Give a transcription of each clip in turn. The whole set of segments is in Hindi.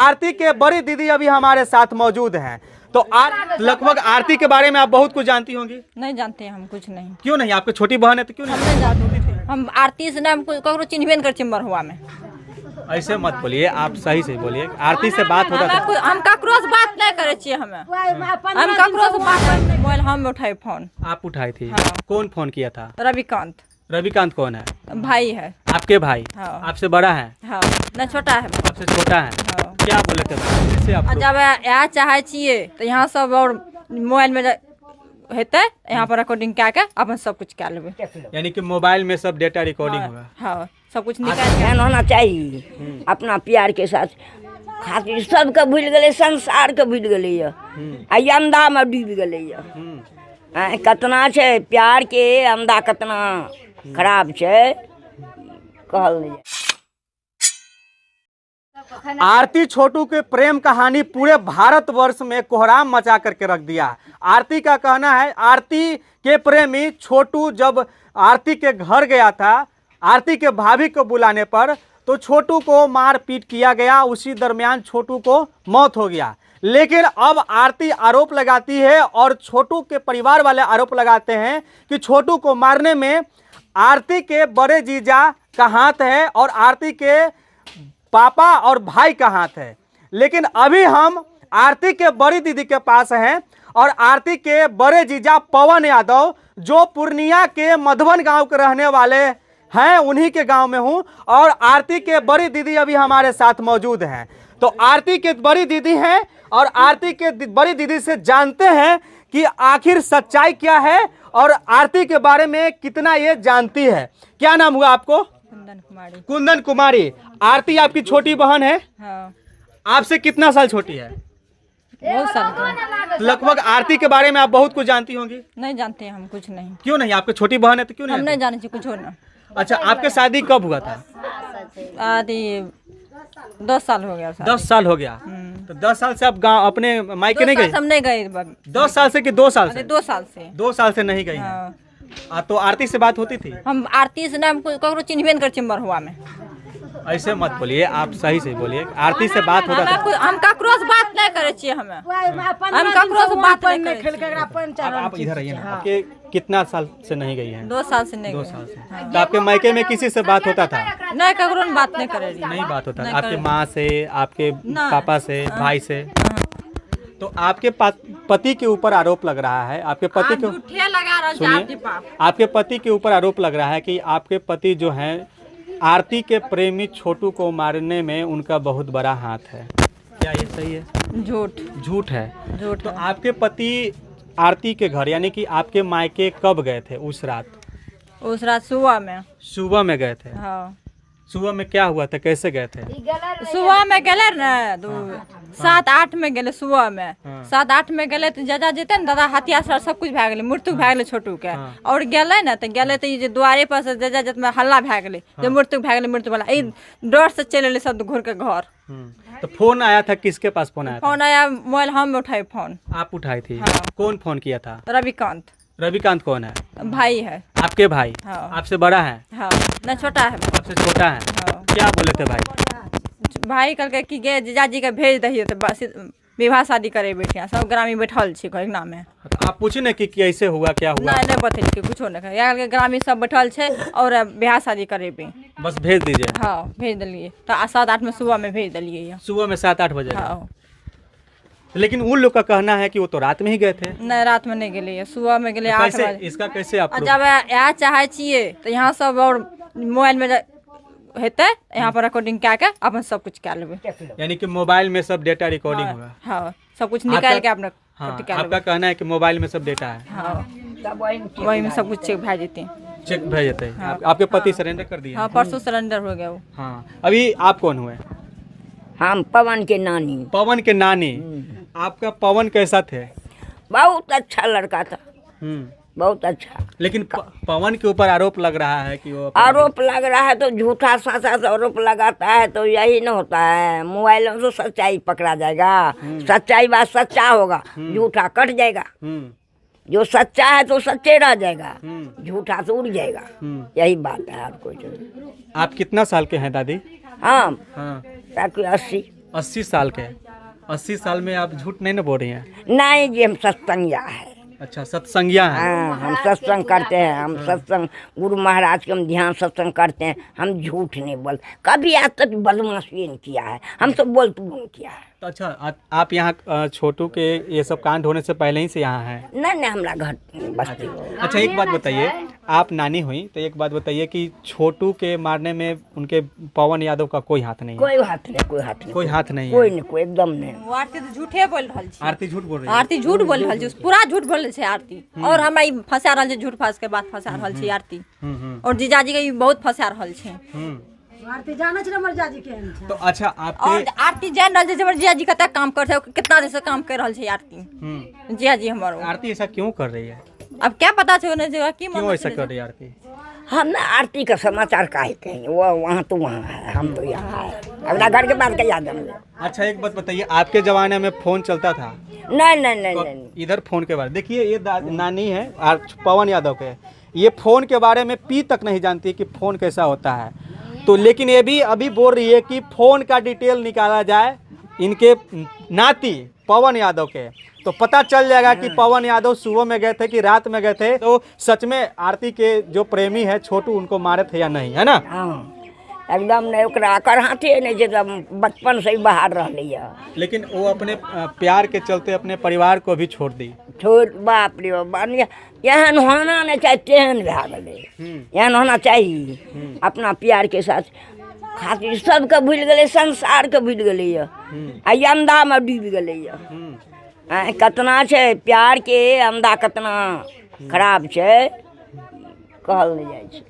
आरती के बड़ी दीदी अभी हमारे साथ मौजूद हैं। तो लगभग आरती के बारे में आप बहुत कुछ जानती होंगी। नहीं जानते हम कुछ नहीं। क्यों नहीं? आपकी छोटी बहन है तो क्यों नहीं जानती थी? हम आरती से नाम ककरो चिन्हबे नहीं कर चिंबर हुआ में। ऐसे मत बोलिए, आप सही से बोलिए। आरती से बात होता था। हम ककरो से बात नहीं करे छिए। हम ककरो से बात मोबाइल हम उठाए फोन। आप उठाई थी? हाँ। कौन फोन किया था? रविकांत। रविकांत कौन है? भाई है। आपके भाई? हाँ। आपसे बड़ा है? हाँ नहीं छोटा है। आपसे छोटा है? हाँ। क्या बोले थे कैसे आप? जब यहाँ चाहे छिए तो यहाँ सब और मोबाइल में हेते यहाँ पर रिकॉर्डिंग क्या के अपन सब कुछ क्या लेबे। यानी कि मोबाइल में सब डेटा रिकॉर्डिंग होगा। हाँ सब कुछ निकाल के होना चाहिए अपना प्यार के साथ। खातिर सबके भूल गए, संसार के भूल गए, अंधा में डूब गए। कतना छे प्यार के अंधा कतना खराब छे कहल नहीं। आरती छोटू के प्रेम कहानी पूरे भारतवर्ष में कोहराम मचा करके रख दिया। आरती का कहना है, आरती के प्रेमी छोटू जब आरती के घर गया था, आरती के भाभी को बुलाने पर, तो छोटू को मार पीट किया गया। उसी दरमियान छोटू को मौत हो गया। लेकिन अब आरती आरोप लगाती है और छोटू के परिवार वाले आरोप लगाते हैं कि छोटू को मारने में आरती के बड़े जीजा का हाथ है और आरती के पापा और भाई का हाथ है। लेकिन अभी हम आरती के बड़ी दीदी के पास हैं और आरती के बड़े जीजा पवन यादव, जो पूर्णिया के मधुबन गांव के रहने वाले हैं, उन्हीं के गांव में हूं। और आरती के बड़ी दीदी अभी हमारे साथ मौजूद हैं। तो आरती के बड़ी दीदी हैं और आरती के बड़ी दीदी से जानते हैं कि आखिर सच्चाई क्या है और आरती के बारे में कितना ये जानती है। क्या नाम हुआ आपको? कुंदन कुमारी। कुंदन कुमारी। आरती आपकी छोटी बहन है? हाँ। आपसे कितना साल छोटी है? बहुत साल का। लगभग आरती के बारे में आप बहुत कुछ जानती होंगी। नहीं जानते हम कुछ नहीं। क्यों नहीं? आपकी छोटी बहन है तो क्यों हम नहीं? नहीं जाने छी कुछ ना। अच्छा, आपके शादी कब हुआ था? आदि 10 साल हो गया। 10 साल हो गया। तो 10 साल से आप गाँव अपने मायके नहीं गए? हम नहीं गए। 10 साल से कि 2 साल से? 2 साल से। 2 साल से नहीं गई हैं। हाँ। तो आरती से बात होती थी? हम आरती से नाम ककरो चिन्हबे नहीं कर चिंबर हुआ में। ऐसे मत बोलिए, आप सही से बोलिए। आरती से बात होता था। हम ककरो से बात नहीं करे छिए। हम ककरो से बात नहीं करे। आप इधर आइए ना। आपके कितना साल से नहीं गई हैं? 2 साल से नहीं 2 गए। साल से। तो आपके मायके में किसी से बात होता था? नहीं ककरो ने बात नहीं करे। नहीं बात होता था। आपके माँ से, आपके पापा से, भाई से? तो आपके पति के ऊपर आरोप लग रहा है, आपके पति के सुनिए, आपके पति के ऊपर आरोप लग रहा है कि आपके पति जो हैं आरती के प्रेमी छोटू को मारने में उनका बहुत बड़ा हाथ है। क्या ये सही है? झूठ है। तो आपके पति आरती के घर यानी कि आपके मायके कब गए थे? उस रात सुबह में गए थे। हाँ। सुबह में क्या हुआ था? कैसे गए थे? सुबह में गए न 7-8 में गए। सुबह में 7-8 में गए तो जजा जेते न दादा हथिया सब कुछ भए गेलै, मृत्यु भए गेलै छोटू के। और गेलै न तो गेलै तो ये द्वारे पर से जजा जत में हल्ला भए गेलै जे मृत्यु भए गेलै, मृत्यु वाला। ई डर से चल एलै सब घूर के घर। तो फोन आया था? किसके पास फोन आया था? फोन आया मोबाइल हम उठाए फोन। आप उठाई थी? हाँ। कौन फोन किया था? रविकांत। रविकांत कौन है? भाई है। आपके भाई? हाँ। आपसे बड़ा है? हाँ नहीं छोटा है। आपसे छोटा है? हाँ। क्या बोले थे भाई? भाई कहलकै कि गे जीजाजी के भेज दहिए तो बस विवाह शादी करे बैठिया। सब ग्रामीण बैठल छी घर में। तो आप पूछे न कि कैसे हुआ, क्या हुआ? नहीं बतेलकै कुछो नहीं। यहाँ ग्रामीण सब बैठल छे और ब्याह शादी करेबे। बस भेज दीजिए। हाँ भेज दिलिए। तो 7-8 में सुबह में भेज दिलिए। सुबह में 7-8 बजे? हाँ। लेकिन उन लोग का कहना है कि वो तो रात में ही गए थे। नहीं रात में नहीं गए, सुबह में गए 8 बजे। इसका कैसे आप जब यहाँ चाहे छिए तो यहाँ सब और मोबाइल में हेते यहाँ पर रिकॉर्डिंग क्या के अपन सब कुछ क्या लेबे। यानी कि मोबाइल में सब डेटा रिकॉर्डिंग होगा? हाँ सब कुछ निकाल के अपना। हाँ, आपका कहना है कि मोबाइल में सब डेटा है? हाँ वही में सब कुछ चेक भेज देते। चेक भेज देते हैं। हाँ। आपके पति सरेंडर कर दिया? हाँ परसों सरेंडर हो गया वो। हाँ। अभी आप कौन हुए? हम पवन के नानी। पवन के नानी। आपका पवन कैसा थे? बहुत अच्छा लड़का था, बहुत अच्छा। लेकिन पवन के ऊपर आरोप लग रहा है कि वो आरोप लग रहा है तो झूठा सासा आरोप लगाता है तो यही न होता है। मोबाइल में तो सच्चाई पकड़ा जाएगा। सच्चाई बात सच्चा होगा, झूठा कट जाएगा। जो सच्चा है तो सच्चे रह जाएगा, झूठा तो उड़ जाएगा। यही बात है। और कोई आप कितना साल के हैं दादी? हाँ, हाँ। 80। 80 साल के, 80 साल में आप झूठ नहीं ना बोल रही हैं? नहीं जी, हम सत्संगिया है। अच्छा, सत्संगिया है। हाँ, हम सत्संग करते हैं, हम सत्संग गुरु महाराज के हम ध्यान सत्संग करते हैं, हम झूठ नहीं बोलते, कभी आज तक बदमाशी नहीं किया है, हम सब बोल किया है। तो अच्छा, आप यहाँ छोटू के ये सब कांड होने से पहले ही से यहाँ हैं? नहीं, हमारा घर बस्ती। अच्छा, एक बात बताइए, आप नानी हुई तो एक बात बताइए कि छोटू के मारने में उनके पवन यादव का कोई हाथ नहीं है? कोई हाथ नहीं, कोई हाथ नहीं, कोई हाथ नहीं है? कोई नहीं, कोई एकदम नहीं। वो आरती तो झूठे बोल रहल छी। आरती झूठ बोल रही है? आरती झूठ बोल रहल छी, पूरा झूठ बोल रहल छै आरती। और हमरा ई फंसा रहल छै, झूठ फास के बात फंसा रहल छै आरती। और जीजाजी के ई बहुत फंसा रहल छै। आरती जाने छै हमर जीजाजी केहन छै। तो अच्छा, और आपके आरती जान रहल छै हमर जीजाजी कते काम कर छै, कितना देर से काम कर रहल छै आरती। जीजाजी हमर आरती ऐसा क्यों कर रही है? अब क्या पता छै उन्हें जगह की क्यों ऐसा कर रही है आरती? हम ना आरती का समाचार काहे कहेंगे, वो वहाँ तो वहाँ है, हम तो यहाँ है, अपना घर के बात का याद है। अच्छा, एक बात बताइए, आपके जमाने में फोन चलता था? नहीं। इधर फोन के बारे में देखिए, ये नानी है पवन यादव के, ये फोन के बारे में पी तक नहीं जानती कि फोन कैसा होता है। तो लेकिन ये भी अभी बोल रही है कि फोन का डिटेल निकाला जाए इनके नाती पवन यादव के, तो पता चल जाएगा कि पवन यादव सुबह में गए थे कि रात में गए थे, तो सच में आरती के जो प्रेमी है छोटू उनको मारे थे या नहीं, है ना? हाँ, एकदम नहीं, ओकरा कहाँ थे नहीं, जब बचपन से ही बाहर रह लिया। लेकिन वो अपने प्यार के चलते अपने परिवार को भी छोड़ दी। छोड़, बाप रे बाप, एहन होना नहीं चाहिए, तेहन भए गेलै, एहन होना चाहिए। अपना प्यार के साथ खातिर सबके भूल गए, संसार के भूल गए, अंधा में डूब गए। कितना छै प्यार के अंधा, कितना खराब छै, कहल नहीं जाए छै।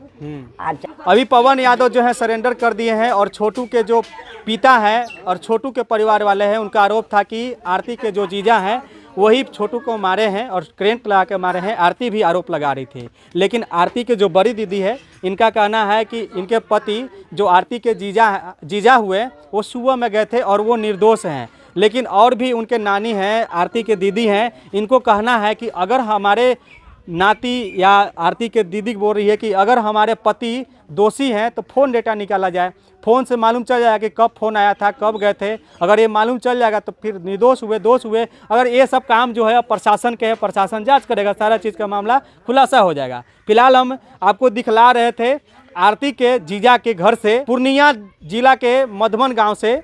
अभी पवन यादव जो है सरेंडर कर दिए हैं, और छोटू के जो पिता हैं और छोटू के परिवार वाले हैं, उनका आरोप था कि आरती के जो जीजा हैं वही छोटू को मारे हैं और करेंट लगा के मारे हैं। आरती भी आरोप लगा रही थी, लेकिन आरती के जो बड़ी दीदी है, इनका कहना है कि इनके पति जो आरती के जीजा हुए वो सुबह में गए थे और वो निर्दोष हैं। लेकिन और भी उनके नानी हैं, आरती के दीदी हैं, इनको कहना है कि अगर हमारे नाती या आरती के दीदी बोल रही है कि अगर हमारे पति दोषी हैं तो फ़ोन डेटा निकाला जाए, फ़ोन से मालूम चल जाएगा कि कब फ़ोन आया था, कब गए थे। अगर ये मालूम चल जाएगा तो फिर निर्दोष हुए, दोष हुए। अगर ये सब काम जो है प्रशासन के है, प्रशासन जांच करेगा, सारा चीज़ का मामला खुलासा हो जाएगा। फिलहाल हम आपको दिखला रहे थे आरती के जीजा के घर से, पूर्णिया जिला के मधुबन गाँव से।